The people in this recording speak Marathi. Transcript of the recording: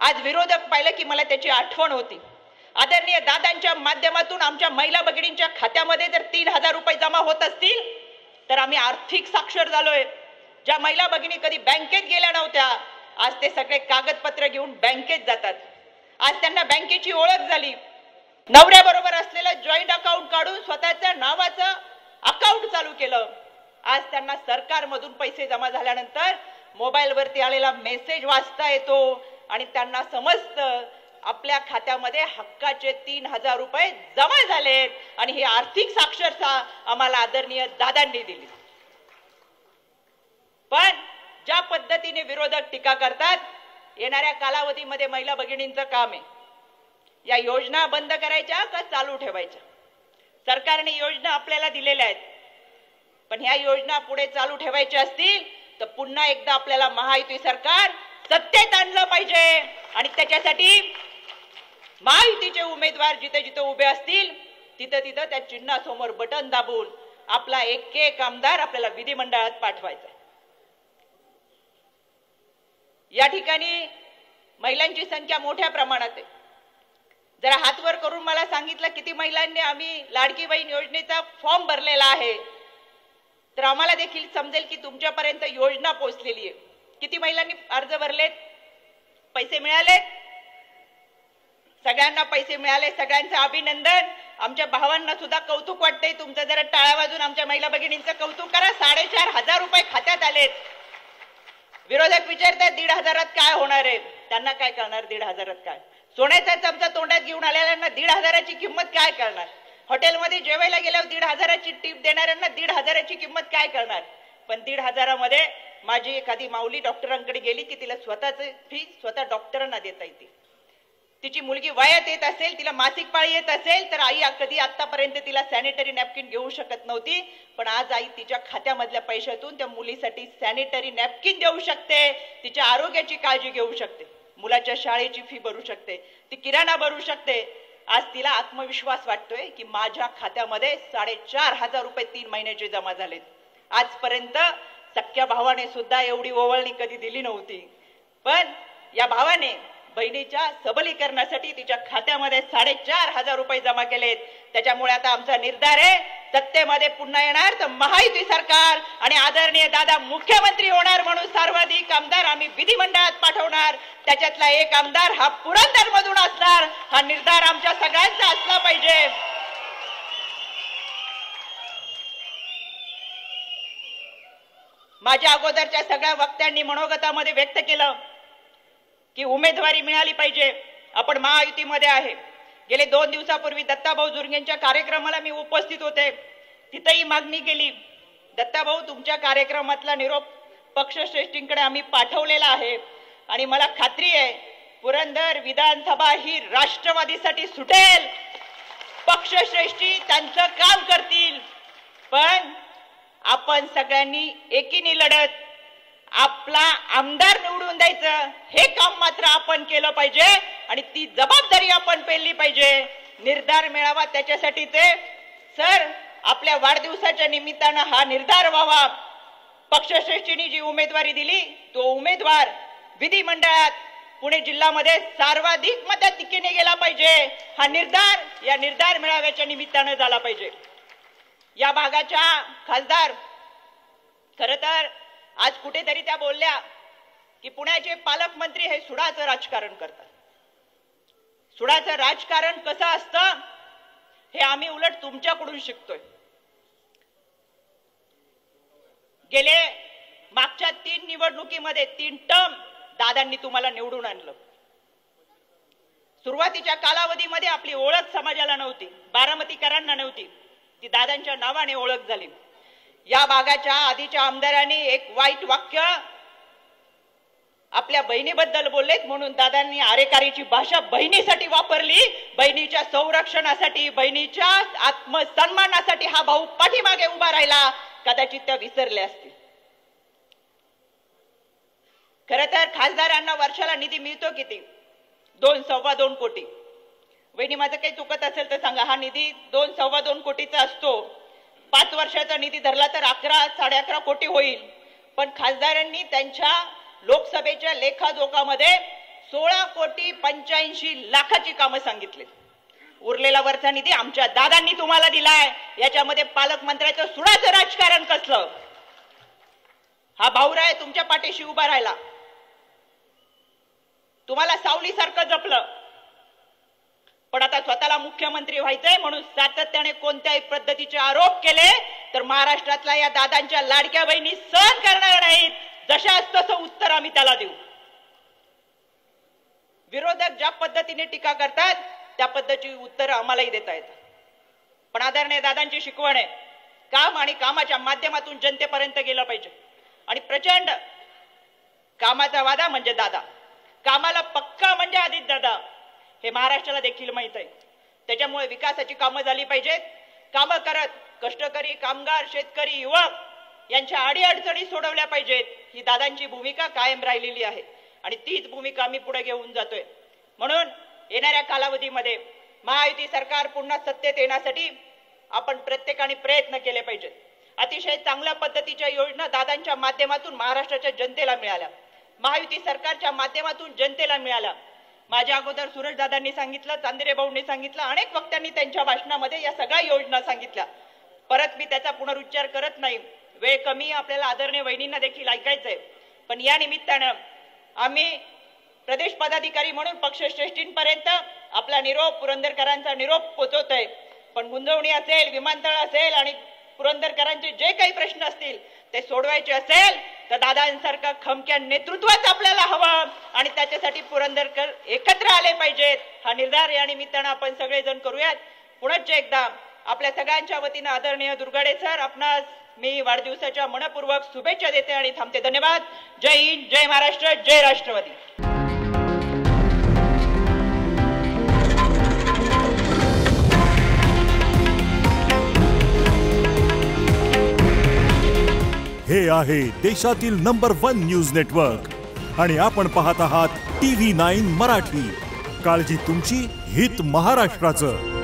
आज विरोधक पाहिलं की मला त्याची आठवण होती। आदरणीय दादांच्या माध्यमातून आमच्या महिला भगिनींच्या खात्यामध्ये जर 3,000 रुपये जमा होत असतील तर आम्ही आर्थिक साक्षर झालोय। ज्या महिला भगिनी कधी बँकेत गेल्या नव्हत्या आज ते सगळे कागदपत्र घेऊन बँकेत जातात। आज त्यांना बँकेची ओळख झाली। नवऱ्याबरोबर असलेलं जॉईंट अकाउंट काढून स्वतःच्या नावाचं अकाउंट चालू केलं। आज त्यांना सरकारमधून पैसे जमा झाल्यानंतर मोबाईलवरती आलेला मेसेज वाचता येतो आणि त्यांना समजतं आपल्या खात्यामध्ये हक्काचे 3,000 रुपये जमा झालेत आणि ही आर्थिक साक्षरता आम्हाला आदरणीय दादांनी दिली। पण ज्या पद्धतीने विरोधक टीका करतात, येणाऱ्या कालावधीमध्ये महिला भगिनींचं काम आहे या योजना बंद करायच्या का चालू ठेवायच्या। सरकारने योजना आपल्याला दिलेल्या आहेत, पण ह्या योजना पुढे चालू ठेवायच्या असतील तर पुन्हा एकदा आपल्याला महायुती सरकार सत्तेत आणलं पाहिजे आणि त्याच्यासाठी महायुतीचे उमेदवार जिथे जिथे उभे असतील तिथे तिथे त्या चिन्हासमोर बटन दाबून आपला एक एक आमदार आपल्याला विधिमंडळात पाठवायचा। या ठिकाणी महिलांची संख्या मोठ्या प्रमाणात आहे। जरा हातवर करून मला सांगितलं किती महिलांनी आम्ही लाडकी बहीण योजनेचा फॉर्म भरलेला आहे, तर आम्हाला देखील समजेल की तुमच्यापर्यंत योजना पोहोचलेली आहे। किती महिलांनी अर्ज भरलेत, पैसे मिळालेत? सगळ्यांना पैसे मिळाले, सगळ्यांचं अभिनंदन। आमच्या भावांना सुद्धा कौतुक वाटतंय, तुमचं जरा टाळ्या वाजून आमच्या महिला भगिनींचं कौतुक करा। 4,500 रुपये खात्यात आलेत। विरोधक विचारतात 1,500 काय होणार आहे, त्यांना काय कळणार 1,500 काय? सोन्याचा चमचा तोंडात घेऊन आलेल्यांना 1,500ची किंमत काय कळणार? हॉटेलमध्ये जेवायला गेल्यावर 1,500ची टिप देणाऱ्यांना 1,500ची किंमत काय कळणार? पण 1,500मध्ये माझी एखादी माऊली डॉक्टरांकडे गेली की तिला स्वतःची फी स्वतः डॉक्टरांना देता येते। तिची मुलगी वयात येत असेल, तिला मासिक पाळी येत असेल तर आई कधी आतापर्यंत तिला सॅनिटरी नॅपकिन घेऊ शकत नव्हती, पण आज आई तिच्या खात्यामधल्या पैशातून त्या मुलीसाठी सॅनिटरी नॅपकिन देऊ शकते, तिच्या आरोग्याची काळजी घेऊ शकते, मुलाच्या शाळेची फी भरू शकते, ती किराणा भरू शकते। आज तिला आत्मविश्वास वाटतोय की माझ्या खात्यामध्ये 4,500 रुपये 3 महिन्याचे जमा झालेत। आजपर्यंत सख्या भावाने सुद्धा एवढी ओवळणी कधी दिली नव्हती, पण या भावाने बहिणीच्या सबलीकरणासाठी तिच्या खात्यामध्ये 4,500 रुपये जमा केलेत। त्याच्यामुळे आता आमचा निर्धार आहे सत्तेमध्ये पुन्हा येणार तर महायुती सरकार आणि आदरणीय दादा मुख्यमंत्री होणार म्हणून सर्वाधिक आमदार आम्ही विधिमंडळात पाठवणार। त्याच्यातला एक आमदार हा पुरंदर मधून असणार, हा निर्धार आमच्या सगळ्यांचा असला पाहिजे। माझ्या अगोदरच्या सगळ्या वक्त्यांनी मनोगतामध्ये व्यक्त केलं की उमेदवारी मिळाली पाहिजे, आपण महायुतीमध्ये आहे। गेले 2 दिवसापूर्वी दत्ताभाऊ जुरगेंच्या कार्यक्रमाला मी उपस्थित होते, तिथेही मागणी केली, दत्ताभाऊ तुमच्या कार्यक्रमातला निरोप पक्षश्रेष्ठींकडे आम्ही पाठवलेला आहे आणि मला खात्री आहे पुरंदर विधानसभा ही राष्ट्रवादीसाठी सुटेल, पक्षश्रेष्ठी त्यांचं काम करतील, पण आपण सगळ्यांनी एकीने लढत आपला आमदार निवडून द्यायचं हे काम मात्र आपण केलं पाहिजे आणि ती जबाबदारी आपण पेलली पाहिजे। निर्धार मिळावा त्याच्यासाठी ते सर आपल्या वाढदिवसाच्या निमित्तानं हा निर्धार व्हावा। पक्षश्रेष्ठींनी जी उमेदवारी दिली तो उमेदवार विधिमंडळात पुणे जिल्ह्यामध्ये सर्वाधिक मताधिक्याने गेला पाहिजे, हा निर्धार मिळाव्याच्या निमित्तानं झाला पाहिजे। या भागाच्या खासदार खरं तर आज कुठेतरी त्या बोलल्या की पुण्याचे पालकमंत्री हे सुडाचं राजकारण करतात। सुडाचं राजकारण कसं असतं हे आम्ही उलट तुमच्याकडून शिकतोय। गेले मागच्या 3 निवडणुकीमध्ये 3 टर्म दादांनी तुम्हाला निवडून आणलं। सुरुवातीच्या कालावधीमध्ये आपली ओळख समाजाला नव्हती, बारामतीकरांना नव्हती, ती दादांच्या नावाने ओळख झाली। या भागाच्या आधीच्या आमदारांनी एक वाईट वाक्य आपल्या बहिणीबद्दल बोललेत म्हणून दादांनी आरेकारीची भाषा बहिणीसाठी वापरली। बहिणीच्या संरक्षणासाठी, बहिणीच्या आत्मसन्मानासाठी हा भाऊ पाठीमागे उभा राहिला, कदाचित त्या विसरले असतील। खरं तर खासदारांना वर्षाला निधी मिळतो किती? 2-2.25 कोटी। वहिनी माझं काही चुकत असेल तर सांगा, हा निधी 2-2.25 कोटीचा असतो। 5 वर्षाचा निधी धरला तर 11-11.5 कोटी होईल, पण खासदारांनी त्यांच्या लोकसभेच्या लेखाजोखामध्ये 16,85,00,000ची कामं सांगितली. उरलेला वरचा निधी आमच्या दादांनी तुम्हाला दिलाय. याच्यामध्ये पालकमंत्र्याचं सुडाचं राजकारण कसलं? हा भाऊराय तुमच्या पाठीशी उभा राहिला, तुम्हाला सावलीसारखं जपलं, पण आता स्वतःला मुख्यमंत्री व्हायचंय म्हणून सातत्याने कोणत्याही पद्धतीचे आरोप केले तर महाराष्ट्रातल्या या दादांच्या लाडक्या बहिणी सहन करणार नाहीत. जशाच तसं उत्तर आम्ही त्याला देऊ. विरोधक ज्या पद्धतीने टीका करतात त्या पद्धतीची उत्तर आम्हालाही देता येतात. पण आदरणीय दादांची शिकवण आहे, काम आणि कामाच्या माध्यमातून जनतेपर्यंत गेलं पाहिजे. आणि प्रचंड कामाचा वादा म्हणजे दादा, कामाला पक्का म्हणजे आदित्य दादा, हे महाराष्ट्राला देखील माहित आहे. त्याच्यामुळे विकासाची कामं झाली पाहिजेत. कामं करत कष्टकरी कामगार शेतकरी युवक यांच्या अडीअडचणी सोडवल्या पाहिजेत. ही दादांची भूमिका कायम राहिलेली आहे आणि तीच भूमिका आम्ही पुढे घेऊन जातोय. म्हणून येणाऱ्या कालावधीमध्ये महायुती सरकार पुन्हा सत्तेत येण्यासाठी आपण प्रत्येकाने प्रयत्न केले पाहिजेत. अतिशय चांगल्या पद्धतीच्या योजना दादांच्या माध्यमातून महाराष्ट्राच्या जनतेला मिळाल्या, महायुती सरकारच्या माध्यमातून जनतेला मिळाल्या. माझ्या अगोदर सुरेश दादांनी सांगितलं, चांदेरे भाऊंनी सांगितलं, अनेक वक्त्यांनी त्यांच्या भाषणामध्ये या सगळ्या योजना सांगितल्या. परत मी त्याचा पुनरुच्चार करत नाही, वेळ कमी, आपल्याला आदरणीय वहिनींना देखील ऐकायचंय. पण या निमित्तानं आम्ही प्रदेश पदाधिकारी म्हणून पक्षश्रेष्ठींपर्यंत आपला निरोप, पुरंदरकरांचा निरोप पोहोचवतोय. पण मुंजवणी असेल, विमानतळ असेल आणि पुरंदरकरांचे जे काही प्रश्न असतील ते सोडवायचे असेल तर दादांसारखं खमक्या नेतृत्वच आपल्याला हवं आणि त्याच्यासाठी पुरंदरकर एकत्र आले पाहिजेत. हा निर्धार या निमित्तानं आपण सगळेजण करूयात. पुनश्च एकदा आपल्या सगळ्यांच्या वतीनं आदरणीय दुर्गाडे सर, आपणास मी वाढदिवसाच्या मनपूर्वक शुभेच्छा देते आणि थांबते. धन्यवाद. जय हिंद, जय महाराष्ट्र, जय राष्ट्रवादी. हे आहे देशातील नंबर 1 न्यूज नेटवर्क आणि आपण पाहत आहात TV9 मराठी. काळजी तुमची, हित महाराष्ट्राचं.